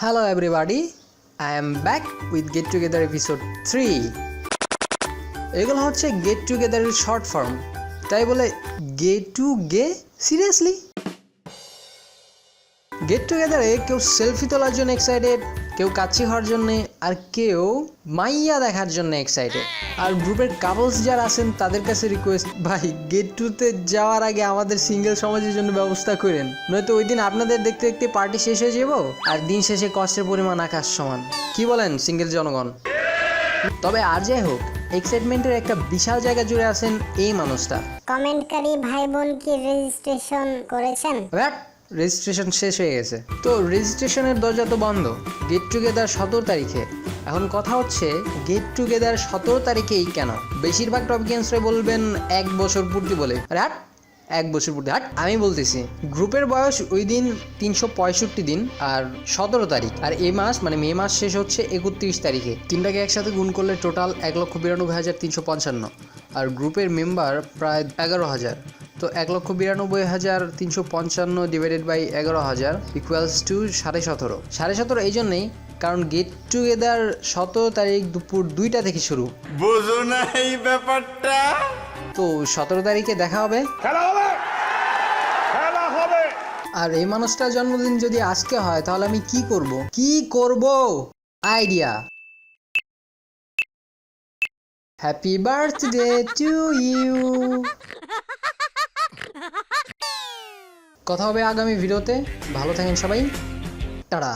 Hello everybody, I am back with Get Together episode 3. এগুলো হচ্ছে gate টুগেদারের short form, তাই বলে গেট টু গে seriously? Gate টুগেদারে কেউ selfie তোলার জন্য এক্সাইটেড, কেউ কাচ্চি হওয়ার জন্য, আর কেউ মাইয়া দেখার জন্য এক্সাইটেড। আর গ্রুপের কাপলস যারা আছেন তাদের কাছে রিকোয়েস্ট, ভাই গেট টুতে যাওয়ার আগে আমাদের সিঙ্গেল সমাজের জন্য ব্যবস্থা করেন, নয়তো ওই দিন আপনাদের দেখতে দেখতে পার্টি শেষ হয়ে যাব আর দিন শেষে কষ্টের পরিমাণ আকাশ সমান। কি বলেন সিঙ্গেল জনগণ? তবে আর যাই হোক, এক্সাইটমেন্টের একটা বিশাল জায়গা জুড়ে আছেন এই মানুষটা। কমেন্টকারী ভাই বোন কি রেজিস্ট্রেশন করেছেন? রেজিস্ট্রেশন শেষ হয়ে গেছে, তো রেজিস্ট্রেশনের দরজা তো বন্ধ। গেট টুগেদার 17 তারিখে। এখন কথা হচ্ছে গেট টুগেদার 17 তারিখেই কেন? বেশিরভাগ টপিকেন্সরা বলবেন 1 বছর পূর্তি বলে। আরে হাট, 1 বছর পূর্তি হাট, আমি বলতেছি গ্রুপের বয়স ওই দিন 365 দিন আর 17 তারিখ, আর এই মাস মানে মে মাস শেষ হচ্ছে 31 তারিখে। তিনটাকে একসাথে গুণ করলে টোটাল 1,92,355, আর গ্রুপের মেম্বার প্রায় 11,000। তো 1,92,355 ডিভাইডেড বাই 11,000 ইকুয়ালস টু 17.5। 17.5 এই জন্যেই কারণ গেট টুগেদার 17 তারিখ দুপুর 2টা থেকে শুরু। বুঝো না এই ব্যাপারটা? তো 17 তারিখে দেখা হবে। আর এই মানুষটার জন্মদিন যদি আজকে হয় তাহলে আমি কি করব? Idea. Happy birthday to you. কথা হবে আগামী ভিডিওতে। ভালো থাকেন সবাই, টাটা।